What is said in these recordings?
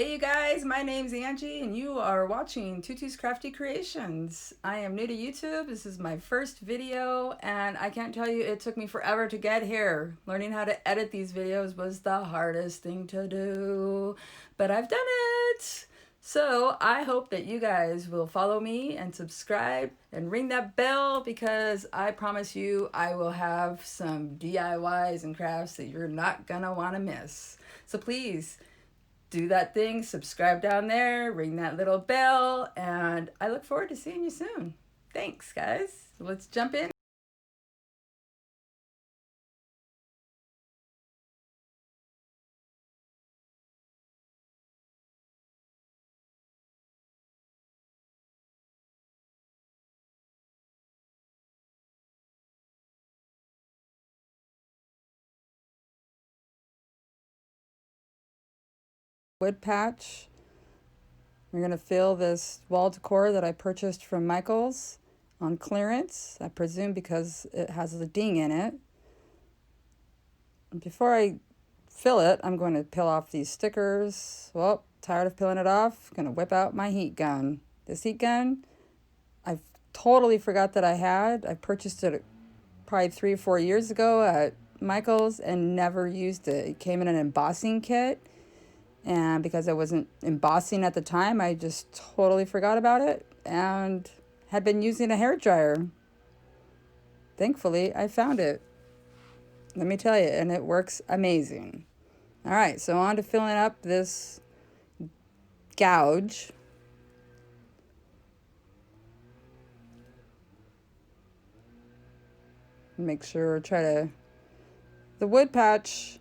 Hey you guys, my name's Angie and you are watching Tutu's Krafty Kreations. I am new to YouTube. This is my first video and I can't tell you it took me forever to get here. Learning how to edit these videos was the hardest thing to do, but I've done it. So I hope that you guys will follow me and subscribe and ring that bell because I promise you I will have some DIYs and crafts that you're not gonna wanna miss. So please, do that thing, subscribe down there, ring that little bell, and I look forward to seeing you soon. Thanks, guys. Let's jump in. Wood patch. We're going to fill this wall decor that I purchased from Michael's on clearance, I presume because it has a ding in it. And before I fill it, I'm going to peel off these stickers. Well, tired of peeling it off, going to whip out my heat gun. This heat gun, I totally forgot that I had. I purchased it probably 3 or 4 years ago at Michael's and never used it. It came in an embossing kit, and because I wasn't embossing at the time, I just totally forgot about it and had been using a hair dryer. Thankfully, I found it. Let me tell you, and it works amazing. All right, so on to filling up this gouge. Make sure, the wood patch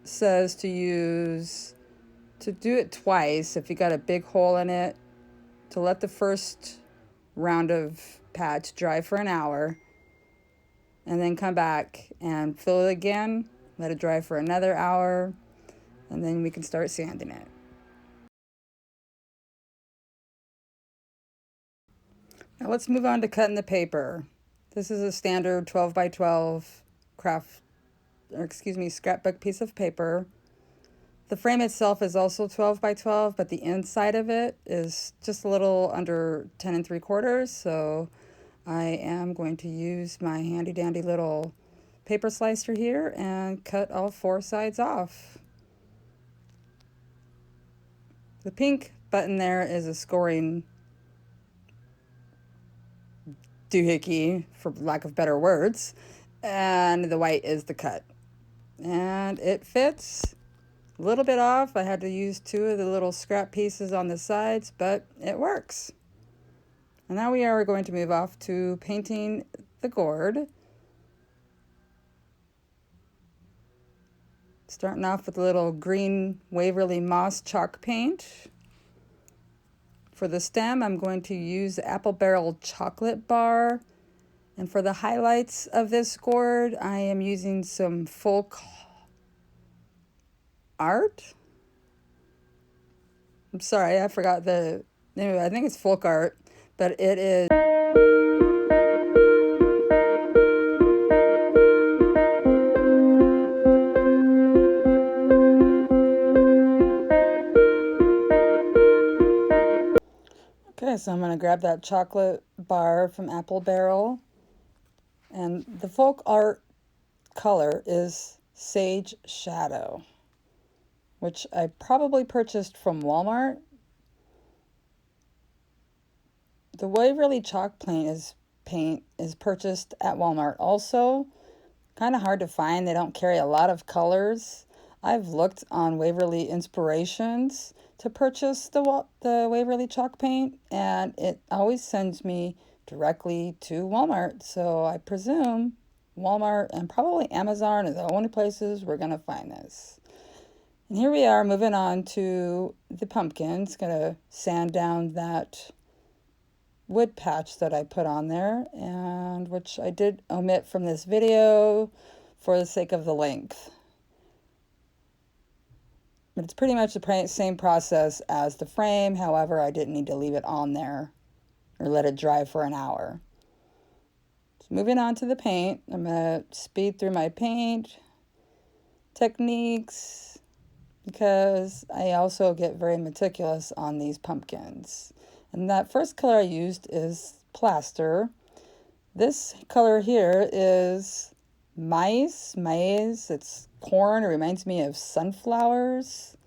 says to do it twice if you got a big hole in it, to let the first round of patch dry for an hour, and then come back and fill it again, let it dry for another hour, and then we can start sanding it. Now let's move on to cutting the paper. This is a standard 12 by 12 scrapbook piece of paper. The frame itself is also 12 by 12, but the inside of it is just a little under 10 3/4. So I am going to use my handy dandy little paper slicer here and cut all 4 sides off. The pink button there is a scoring doohickey, for lack of better words, and the white is the cut. And it fits. A little bit off. I had to use 2 of the little scrap pieces on the sides, but it works. And now we are going to move off to painting the gourd. Starting off with a little green Waverly Moss chalk paint. For the stem, I'm going to use the Apple Barrel chocolate bar. And for the highlights of this gourd, I am using some folk art. I'm sorry, I forgot the name of it. I think it's folk art, but it is. Okay, so I'm going to grab that chocolate bar from Apple Barrel. And the folk art color is Sage Shadow, which I probably purchased from Walmart. The Waverly chalk paint is purchased at Walmart also. Kind of hard to find. They don't carry a lot of colors. I've looked on Waverly Inspirations to purchase the Waverly chalk paint, and it always sends me directly to Walmart. So I presume Walmart and probably Amazon are the only places we're going to find this. And here we are moving on to the pumpkins. Going to sand down that wood patch that I put on there, and which I did omit from this video for the sake of the length. But it's pretty much the same process as the frame. However, I didn't need to leave it on there or let it dry for an hour. So moving on to the paint, I'm going to speed through my paint techniques. because I also get very meticulous on these pumpkins. And that first color I used is plaster. This color here is maize. It's corn. It reminds me of sunflowers.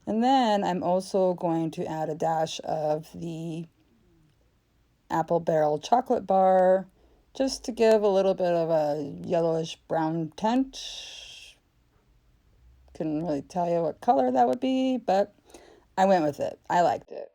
And then I'm also going to add a dash of the apple barrel chocolate bar just to give a little bit of a yellowish brown tint. Couldn't really tell you what color that would be, but I went with it. I liked it.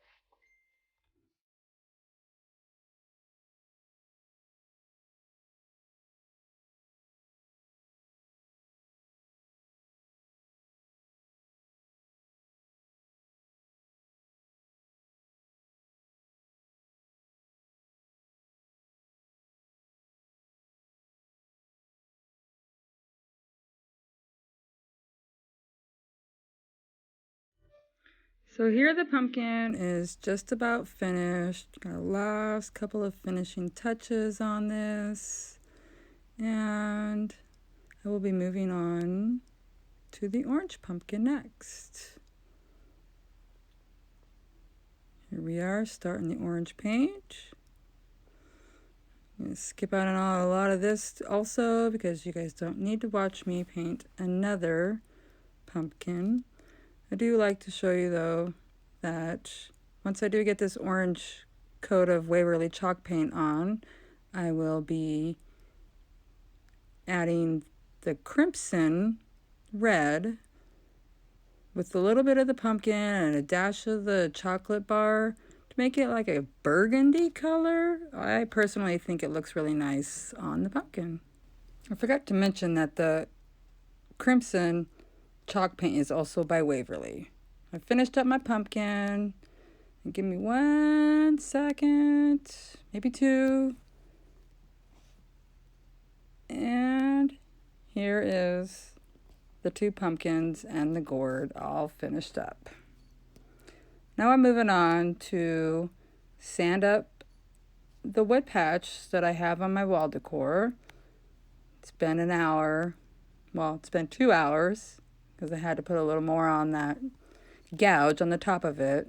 So here the pumpkin is just about finished. Got a last couple of finishing touches on this. And I will be moving on to the orange pumpkin next. Here we are, starting the orange paint. I'm going to skip out on a lot of this also because you guys don't need to watch me paint another pumpkin. I do like to show you though that once I do get this orange coat of Waverly chalk paint on, I will be adding the crimson red with a little bit of the pumpkin and a dash of the chocolate bar to make it like a burgundy color. I personally think it looks really nice on the pumpkin. I forgot to mention that the crimson chalk paint is also by Waverly. I finished up my pumpkin. Give me 1 second, maybe 2. And here is the 2 pumpkins and the gourd all finished up. Now I'm moving on to sand up the wood patch that I have on my wall decor. It's been an hour. Well, it's been 2 hours because I had to put a little more on that gouge on the top of it.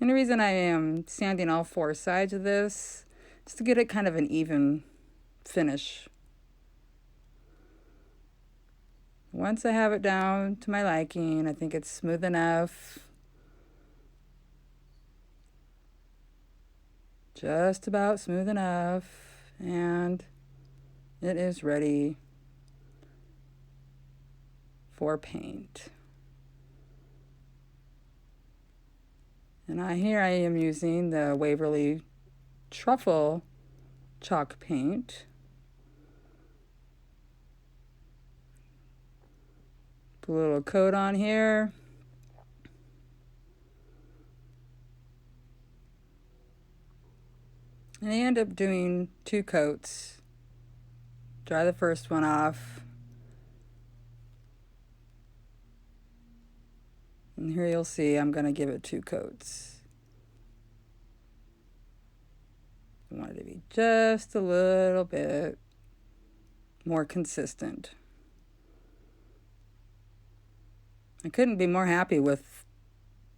And the reason I am sanding all 4 sides of this is to get it kind of an even finish. Once I have it down to my liking, I think it's smooth enough. Just about smooth enough. And it is ready for paint. And here I am using the Waverly Truffle chalk paint. Put a little coat on here. And I end up doing 2 coats. Dry the first one off. And here you'll see I'm going to give it 2 coats. I want it to be just a little bit more consistent. I couldn't be more happy with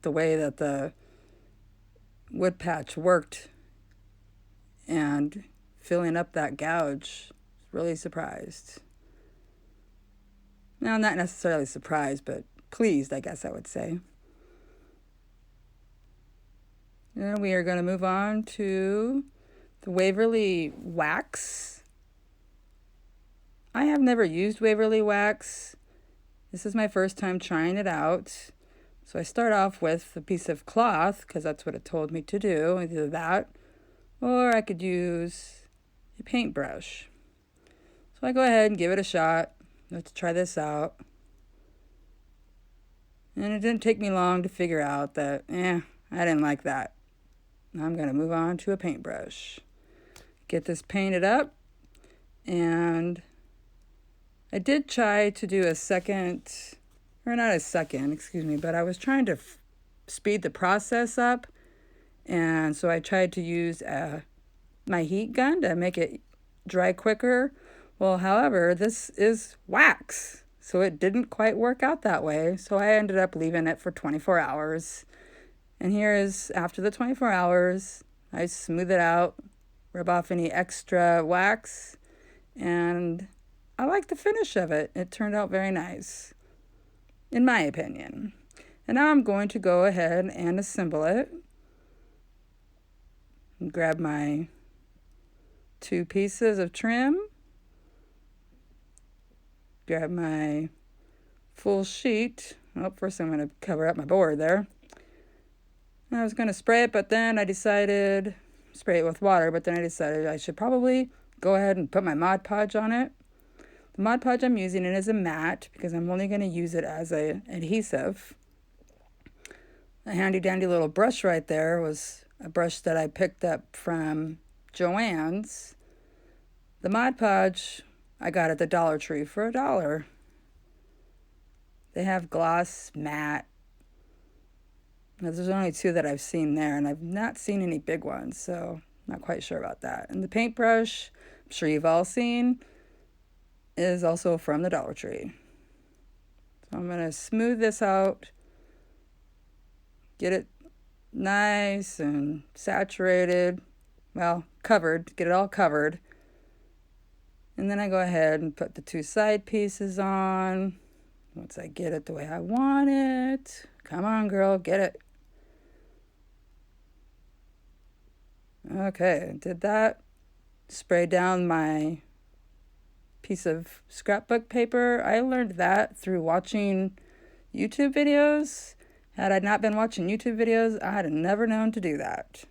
the way that the wood patch worked and filling up that gouge. Really surprised. Now, not necessarily surprised, but pleased, I guess I would say. And we are going to move on to the Waverly wax. I have never used Waverly wax. This is my first time trying it out. So I start off with a piece of cloth because that's what it told me to do. Either that or I could use a paintbrush. So I go ahead and give it a shot. Let's try this out. And it didn't take me long to figure out that, I didn't like that. I'm going to move on to a paintbrush. Get this painted up. And I did try to do a second, or not a second, excuse me, but I was trying to speed the process up. And so I tried to use my heat gun to make it dry quicker. Well, however, this is wax. so it didn't quite work out that way. So I ended up leaving it for 24 hours. And here is after the 24 hours. I smooth it out, rub off any extra wax, and I like the finish of it. It turned out very nice, in my opinion. And now I'm going to go ahead and assemble it. And grab my 2 pieces of trim. Grab my full sheet. Oh, first I'm going to cover up my board there. I was going to spray it, but then I decided, spray it with water, but then I decided I should probably go ahead and put my Mod Podge on it. The Mod Podge I'm using it as a matte because I'm only going to use it as an adhesive. A handy dandy little brush right there was a brush that I picked up from Joann's. The Mod Podge I got at the Dollar Tree for $1. They have gloss, matte. Now, there's only 2 that I've seen there, and I've not seen any big ones, so not quite sure about that. And the paintbrush, I'm sure you've all seen, is also from the Dollar Tree. So I'm going to smooth this out, get it nice and saturated, well, covered, get it all covered. And then I go ahead and put the 2 side pieces on. Once I get it the way I want it. Come on, girl, get it. Okay, did that. Spray down my piece of scrapbook paper. I learned that through watching YouTube videos. Had I not been watching YouTube videos, I had never known to do that.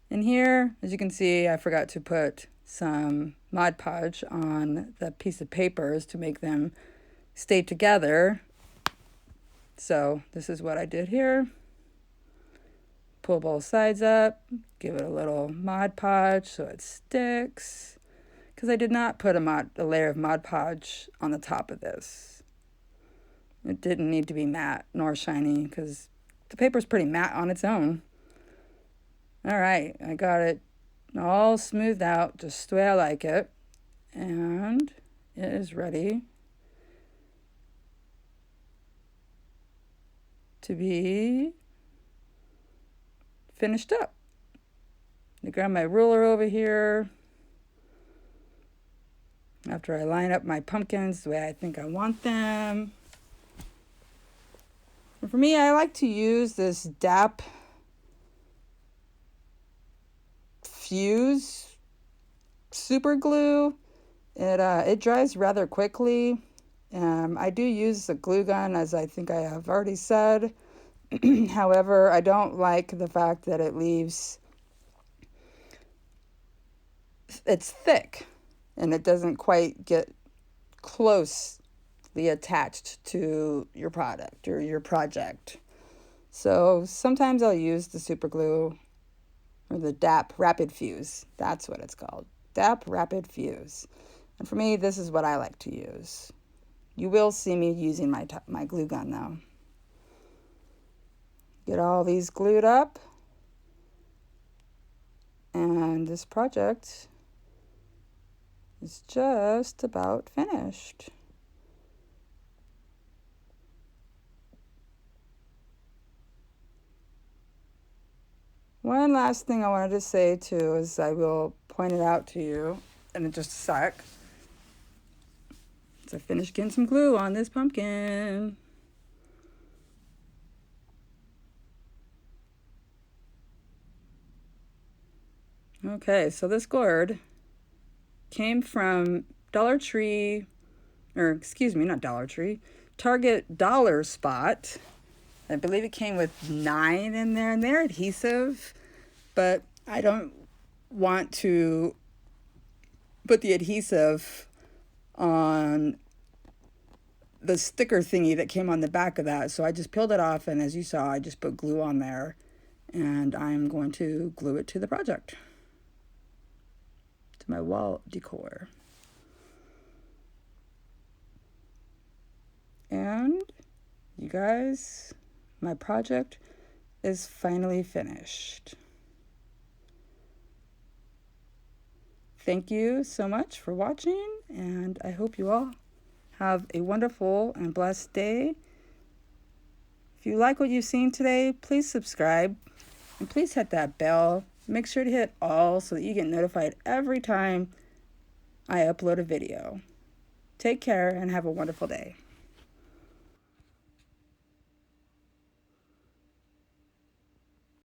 And here, as you can see, I forgot to put some Mod Podge on the piece of papers to make them stay together. So this is what I did here. Pull both sides up, give it a little Mod Podge so it sticks. Because I did not put a layer of Mod Podge on the top of this. It didn't need to be matte nor shiny because the paper's pretty matte on its own. All right, I got it all smoothed out just the way I like it. And it is ready to be finished up. I grab my ruler over here. After I line up my pumpkins the way I think I want them. And for me, I like to use this DAP Fuse super glue. It dries rather quickly. I do use the glue gun, as I think I have already said. However, I don't like the fact that it's thick and it doesn't quite get closely attached to your product or your project. So sometimes I'll use the super glue or the DAP Rapid Fuse. That's what it's called. DAP Rapid Fuse. And for me, this is what I like to use. You will see me using my glue gun though. Get all these glued up. And this project is just about finished. One last thing I wanted to say too is I will point it out to you in just a sec. So I finished getting some glue on this pumpkin. Okay, so this gourd came from Dollar Tree, or excuse me, not Dollar Tree, Target Dollar Spot. I believe it came with 9 in there, and they're adhesive, but I don't want to put the adhesive on the sticker thingy that came on the back of that. So I just peeled it off, and as you saw, I just put glue on there, and I'm going to glue it to the project, to my wall decor. And you guys, my project is finally finished. Thank you so much for watching, and I hope you all Have a wonderful and blessed day. If you like what you've seen today, please subscribe and please hit that bell. Make sure to hit all so that you get notified every time I upload a video. Take care and have a wonderful day.